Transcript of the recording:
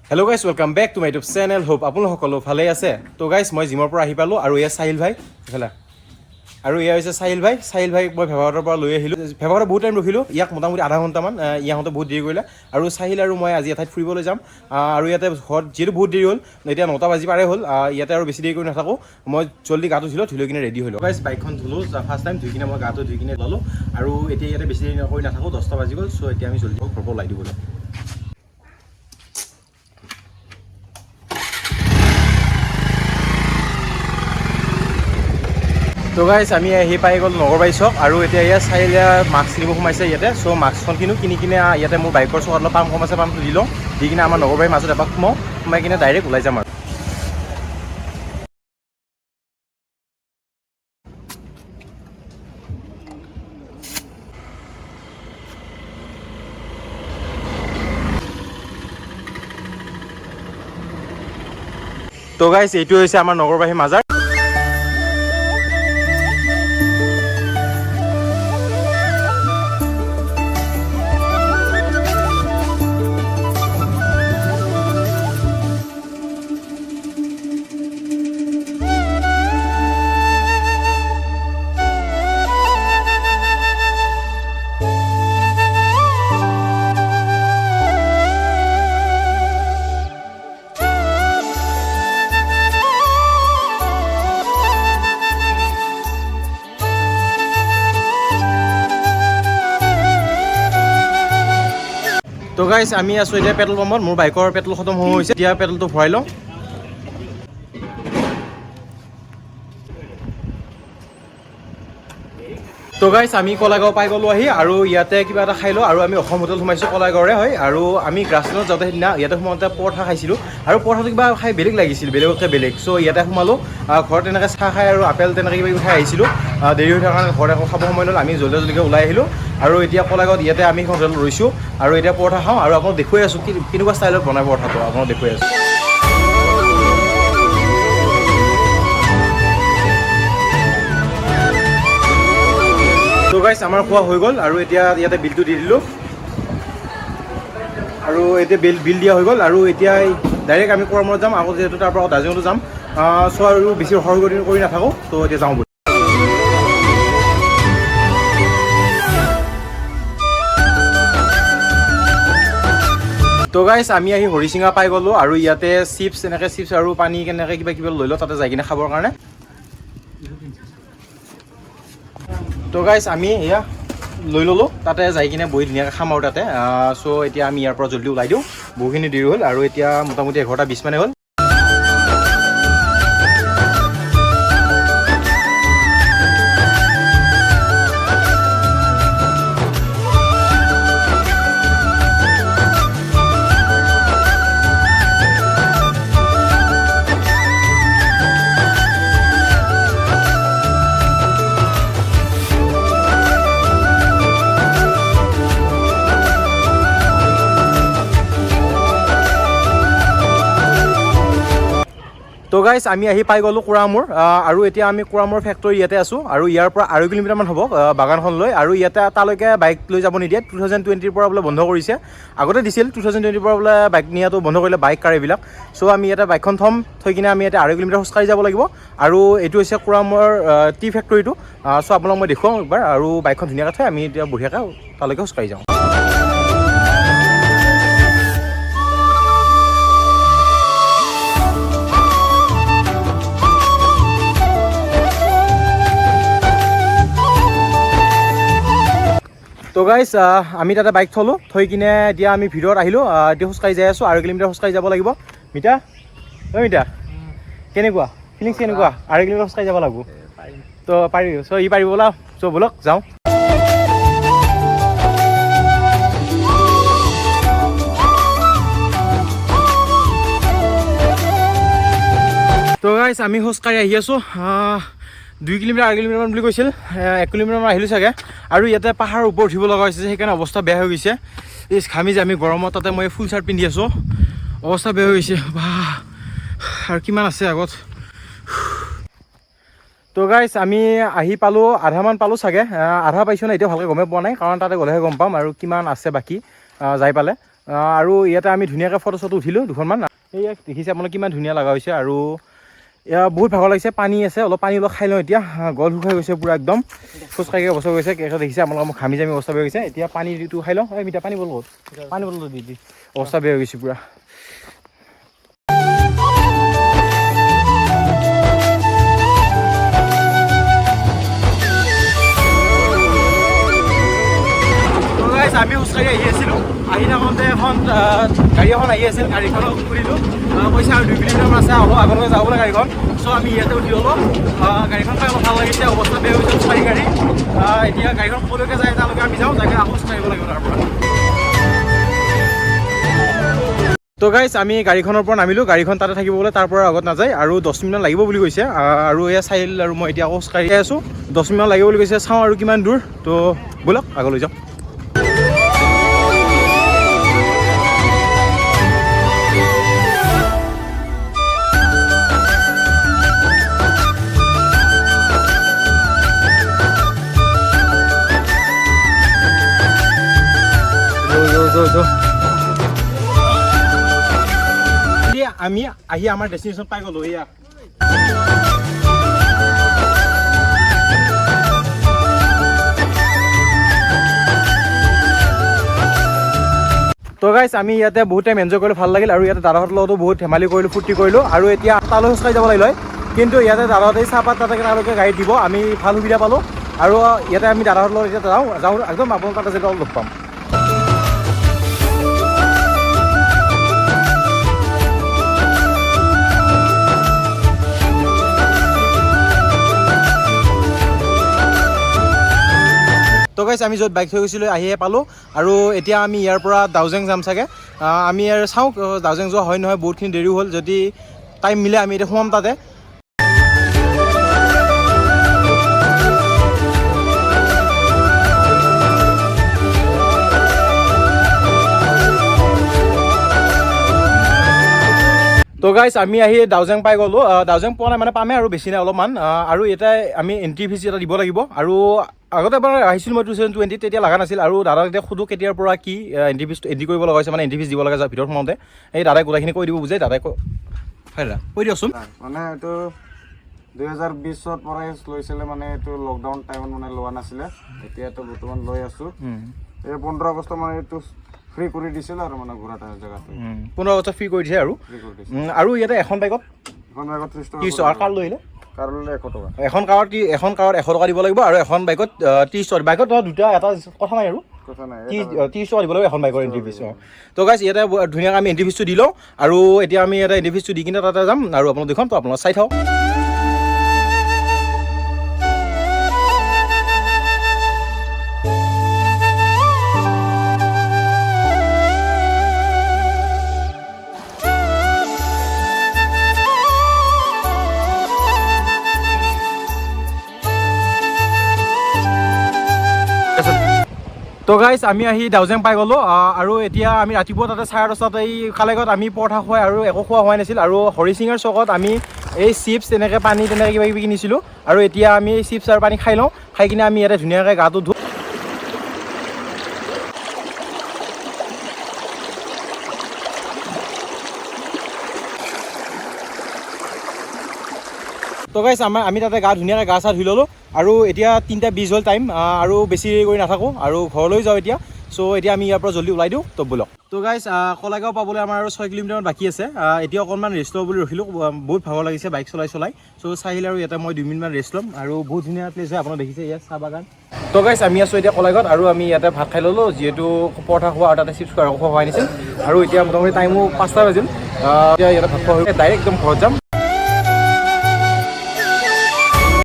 Hello' guys welcome back to my YouTube channel hope আপোনালোক সকলো ভালে আছে তো গাইজ মই জিমৰ পৰা আহি পালোঁ আৰু এয়া চাহিল ভাই এইফালে আৰু এয়া হৈছে চাহিল ভাইক মই ভেবাঘাটৰ পৰা লৈ আহিলোঁ ভেবাঘাটত বহুত টাইম ৰখিলোঁ ইয়াক মোটামুটি আধা ঘণ্টামান ইয়াহঁতে বহুত দেৰি কৰিলে আৰু চাহিল আৰু মই আজি এঠাইত ফুৰিবলৈ যাম আৰু ইয়াতে ঘৰত যিহেতু বহুত দেৰি হ'ল এতিয়া 9টা বাজি পাৰে হ'ল ইয়াতে আৰু বেছি দেৰি কৰি নাথাকোঁ মই জল্দি গাটো ধুলোঁ ধুই কিনে ৰেডি হ'লোঁ গাইজ বাইকখন ধুলোঁ ফাৰ্ষ্ট টাইম ধুই কিনে মই গাটো ধুই কিনে ল'লোঁ আৰু এতিয়া ইয়াতে বেছি দেৰি কৰি নাথাকোঁ 10টা বাজি গ'ল চ' এতিয়া আমি জল্দি ঘৰৰ পৰা ওলাই দিবলৈ তো গাইজ আমি আহি পাই গ'ল নগৰবাৰী চক আৰু এতিয়া ইয়াত চাৰিলে মাস্ক কিনিব সোমাইছে ইয়াতে চ' মাস্কখন কিনি কিনে ইয়াতে মোৰ বাইকৰ চকত অলপ পাম্প আছে পাম্পটো দি লওঁ দি কিনে আমাৰ নগৰবাৰীৰ মাজত এপাক সোমাই কিনে ডাইৰেক্ট ওলাই যাম আৰু তো গাইজ এইটো হৈছে আমাৰ নগৰবাৰী মাজাৰ তো গাইজ আমি আছোঁ এতিয়া পেট্ৰল পাম্পত মোৰ বাইকৰ পেট্ৰল খতম হৈ হৈছে এতিয়া পেট্ৰলটো ভৰাই লওঁ তো গাইজ আমি কলাগাঁও পাই গ'লোঁ আহি আৰু ইয়াতে কিবা এটা খাই লওঁ আৰু আমি অসম হোটেল সোমাইছোঁ কলাগাঁৱৰে হয় আৰু আমি গ্ৰাছলেণ্ডত যাওঁতে সেইদিনা ইয়াতে সোমাওঁতে পৰঠা খাইছিলোঁ আৰু পৰঠাটো কিবা খাই বেলেগ লাগিছিল বেলেগতকৈ বেলেগ চ' ইয়াতে সোমালোঁ ঘৰত তেনেকৈ চাহ খাই আৰু আপেল তেনেকৈ কিবা কিবি খাই আহিছিলোঁ দেৰি হৈ থকাৰ কাৰণে ঘৰত আকৌ খাব সময় হ'ল আমি জল্দিকৈ ওলাই আহিলোঁ আৰু এতিয়া কলাগাঁৱত ইয়াতে আমি হোটেলত ৰৈছোঁ আৰু এতিয়া পৰঠা খাওঁ আৰু আপোনাক দেখুৱাই আছোঁ কেনেকুৱা ষ্টাইলত বনাই পৰঠাটো আপোনাক দেখুৱাই আছোঁ তো গাইজ আমাৰ খোৱা হৈ গ'ল আৰু এতিয়া ইয়াতে বিলটো দি দিলোঁ আৰু এতিয়া বিল দিয়া হৈ গ'ল আৰু এতিয়া ডাইৰেক্ট আমি কৰ্মত যাম আকৌ যিহেতু তাৰ পৰা দাৰ্জিলিঙতো যাম চ' আৰু বেছি সৰু কৰি নাথাকোঁ তো এতিয়া যাওঁ বুলি তো গাইজ আমি আহি হৰিচিঙা পাই গ'লোঁ আৰু ইয়াতে চিপছ আৰু পানী কেনেকৈ কিবা লৈ লওঁ তাতে যাই কিনে খাবৰ কাৰণে তো গাইজ আমি এয়া লৈ ল'লোঁ তাতে যাই কিনে বহি ধুনীয়াকৈ খাম আৰু তাতে চ' এতিয়া আমি ইয়াৰ পৰা জল্দি ওলাই দিওঁ বহুখিনি দেৰি হ'ল আৰু এতিয়া মোটামুটি 11:20 মানে হ'ল তো গাইজ আমি আহি পাই গ'লোঁ কুৰামূৰ আৰু এতিয়া আমি কুৰামূৰ ফেক্টৰী ইয়াতে আছোঁ আৰু ইয়াৰ পৰা 2 কিলোমিটাৰমান হ'ব বাগানখনলৈ আৰু ইয়াতে তালৈকে বাইক লৈ যাব নিদিয়ে 2020ৰ পৰা বোলে বন্ধ কৰিছে আগতে দিছিল 2020ৰ পৰা বোলে বাইক নিয়াটো বন্ধ কৰিলে বাইক কাৰ এইবিলাক চ' আমি ইয়াতে বাইকখন থৈ কিনে আমি ইয়াতে 2 কিলোমিটাৰ খোজকাঢ়ি যাব লাগিব আৰু এইটো হৈছে কুৰামূৰ টি ফেক্টৰীটো চ' আপোনাক মই দেখুৱাওঁ একবাৰ আৰু বাইকখন ধুনীয়াকৈ থৈ আমি এতিয়া বঢ়িয়াকৈ তালৈকে খোজকাঢ়ি যাওঁ তো গাইজ আমি তাতে বাইক থৈ কিনে এতিয়া আমি ভিতৰত আহিলোঁ এতিয়া খোজকাঢ়ি যাই আছোঁ 2 কিলোমিটাৰ খোজকাঢ়ি যাব লাগিব মিতা মিতা কেনেকুৱা ফিলিংছ কেনেকুৱা 2 কিলোমিটাৰ খোজকাঢ়ি যাব লাগিব তো পাৰি চ' ই পাৰিব ব'লা চ' ব'লক যাওঁ তো গাইজ আমি খোজকাঢ়ি আহি আছোঁ 2 কিলোমিটাৰ 2 কিলোমিটাৰমান বুলি কৈছিল 1 কিলোমিটাৰমান আহিলোঁ চাগে আৰু ইয়াতে পাহাৰৰ ওপৰত উঠিব লগা হৈছে সেইকাৰণে অৱস্থা বেয়া হৈ গৈছে এই ঘামি যে আমি গৰমত তাতে মই ফুল চাৰ্ট পিন্ধি আছোঁ অৱস্থা বেয়া হৈ গৈছে বাহ আৰু কিমান আছে আগত তো গাইজ আমি আহি পালোঁ আধামান পালোঁ চাগে আধা পাইছোঁ না এতিয়া ভালকৈ গমেই পোৱা নাই কাৰণ তাতে গ'লেহে গম পাম আৰু কিমান আছে বাকী যাই পালে আৰু ইয়াতে আমি ধুনীয়াকৈ ফটো চটো উঠিলোঁ দুখনমান। এইয়া দেখিছে আপোনালোকে কিমান ধুনীয়া লগা হৈছে। আৰু এয়া বহুত ভাগৰ লাগিছে, পানী আছে, অলপ পানী অলপ খাই লওঁ এতিয়া। গল শুকাই গৈছে পুৰা একদম, খোজকাঢ়ি অৱস্থা হৈ গৈছে। দেখিছে আপোনালোকে মোক ঘামি জামি অৱস্থা বেয়া হৈ গৈছে। এতিয়া পানীটো খাই লওঁ। এই মিঠা পানী বটল পানী বটল দি অৱস্থা বেয়া হৈ গৈছে পুৰা। আমি খোজকাঢ়ি আহি আছিলোঁ, আহি থাকোঁতে এখন গাড়ী এখন আহি আছিল। গাড়ীখনক সুধিলোঁ, কৈছে আৰু 2 কিলোমিটাৰমান আছে, অলপ আগলৈকে যাব বোলে গাড়ীখন। চ' আমি ইয়াতে উঠি ল'লোঁ। গাড়ীখন পাই অলপ ভাল লাগিছে, অৱস্থা বেয়া হৈছে খোজকাঢ়ি গাড়ী। এতিয়া গাড়ীখন ক'লৈকে যায় তালৈকে আমি যাওঁ, যাই আকৌ খোজকাঢ়িব লাগিব তাৰ পৰা। তো গাইজ আমি গাড়ীখনৰ পৰা নামিলোঁ। গাড়ীখন তাতে থাকিব বোলে, তাৰ পৰা আগত নাযায় আৰু 10 মিনিটমান লাগিব বুলি কৈছে। আৰু এয়া চাইল আৰু মই এতিয়া আকৌ খোজকাঢ়ি আছোঁ, 10 মিনিটমান লাগিব বুলি কৈছে। চাওঁ আৰু কিমান দূৰ। তো ব'লক আগলৈ যাওঁ। আমি আহি আমাৰ ডেষ্টিনেশ্যন পাই গ'লোঁ। এয়া তো গাইজ আমি ইয়াতে বহুত টাইম এনজয় কৰিলোঁ, ভাল লাগিল। আৰু ইয়াতে দাদাহঁতৰ লগতো বহুত ধেমালি কৰিলোঁ, ফূৰ্তি কৰিলোঁ। আৰু এতিয়া তালৈ খোজকাঢ়ি যাব লাগিল হয়, কিন্তু ইয়াতে দাদাহঁতে চাহপাত তালৈকে গাড়ীত দিব, আমি ভাল সুবিধা পালোঁ। আৰু ইয়াতে আমি দাদাহঁতৰ লগত এতিয়া যাওঁ একদম আপোনাৰ তাতে যেতিয়া লগ পাম। তো গাইজ আমি য'ত বাইক থৈ গৈছিলোঁ আহিয়ে পালোঁ। আৰু এতিয়া আমি ইয়াৰ পৰা দাউজেং যাম চাগে। আমি আৰু চাওঁ দাউজেং যোৱা হয় নহয়, বহুতখিনি দেৰিও হ'ল। যদি টাইম মিলে আমি এতিয়া সোমাম তাতে। তো গাইজ আমি আহি দাউজেং পাই গ'লোঁ। দাউজেং পোৱা নাই মানে পামেই আৰু বেছি নাই অলপমান। আৰু এতিয়া আমি এণ্ট্ৰি ফিজ এটা দিব লাগিব। আৰু আগতে এবাৰ আহিছিলোঁ মই 2020, তেতিয়া লগা নাছিল। আৰু দাদাক এতিয়া সোধোঁ কেতিয়াৰ পৰা কি এণ্ট্ৰি ফিজটো এণ্ট্ৰি কৰিব লগা হৈছে, মানে এণ্ট্ৰি ফিজ দিব লাগে ভিতৰত সোমাওঁতে। এই দাদাই গোটেইখিনি কৈ দিব বুজাই। দাদাই হয় দাদা কৈ দিয়কচোন। মানে এইটো 2020ৰ পৰাই লৈছিলে, মানে এইটো লকডাউন টাইমত মানে লোৱা নাছিলে। এতিয়াতো বৰ্তমান লৈ আছোঁ। এই 15 আগষ্ট মানে এইটো ফ্ৰী কৰি দিছিল আৰু মানে ঘূৰা জেগাটো 15 আগষ্ট ফ্ৰী কৰি দিছে। আৰু ইয়াতে এখন বাইকত 30 টকা। কাৰ লৈ আহিলে? কাৰ ল'লে 100 টকা। এখন কাৰত 100 টকা দিব লাগিব। আৰু এখন বাইকত 30 টকা। বাইকত দুটা এটা কথা নাই আৰু 30 টকা দিব লাগিব এখন বাইকৰ এণ্ট্ৰি ফিজ। তো গাইজ ইয়াতে ধুনীয়াকৈ আমি এণ্ট্ৰি ফিজটো দি লওঁ। আৰু এতিয়া আমি ইয়াতে এণ্ট্ৰি ফিজটো দি কিনে তাতে যাম আৰু আপোনালোক দেখুৱাম। তো আপোনালোক চাই থাকক। তো গাইজ আমি আহি দাউজেং পাই গ'লোঁ। আৰু এতিয়া আমি ৰাতিপুৱা তাতে 10:30 এই কালেগত আমি পৰঠা খোৱাই আৰু একো খোৱা হোৱা নাছিল। আৰু হৰিচিঙৰ চকত আমি এই চিপছ তেনেকৈ পানী তেনেকৈ কিবা কিবি কিনিছিলোঁ। আৰু এতিয়া আমি এই চিপছ আৰু পানী খাই লওঁ। খাই কিনে আমি ইয়াতে ধুনীয়াকৈ গাটো ধুওঁ। তো গাইজ আমি তাতে ধুনীয়াকৈ গা চা ধুই ল'লোঁ। আৰু এতিয়া 3:20 হ'ল টাইম। আৰু বেছি দেৰি কৰি নাথাকোঁ আৰু ঘৰলৈ যাওঁ এতিয়া। চ' এতিয়া আমি ইয়াৰ পৰা জল্দি ওলাই দিওঁ। তো ব'লক। তো গাইজ কলাগাঁও পাবলৈ আমাৰ আৰু 6 কিলোমিটাৰমান বাকী আছে। এতিয়া অকণমান ৰেষ্ট ল'ব বুলি ৰখিলোঁ, বহুত ভাগৰ লাগিছে বাইক চলাই। চ' চাহিল আৰু ইয়াতে মই 2 মিনিটমান ৰেষ্ট ল'ম। আৰু বহুত ধুনীয়া প্লেচ হয়, আপোনালোকে দেখিছে ইয়াত চাহ বাগান। তো গাইজ আমি আছোঁ এতিয়া কলাগাঁৱত। আৰু আমি ইয়াতে ভাত খাই ল'লোঁ, যিহেতু পৰঠা খোৱা আৰু তাতে চিপছ খোৱা হোৱা নাছিল। আৰু এতিয়া মোটামুটি টাইমো 5টা বাজিল। এতিয়া ইয়াতে ভাত খোৱা হৈ ডাইৰেক্ট একদম ঘৰত যাম।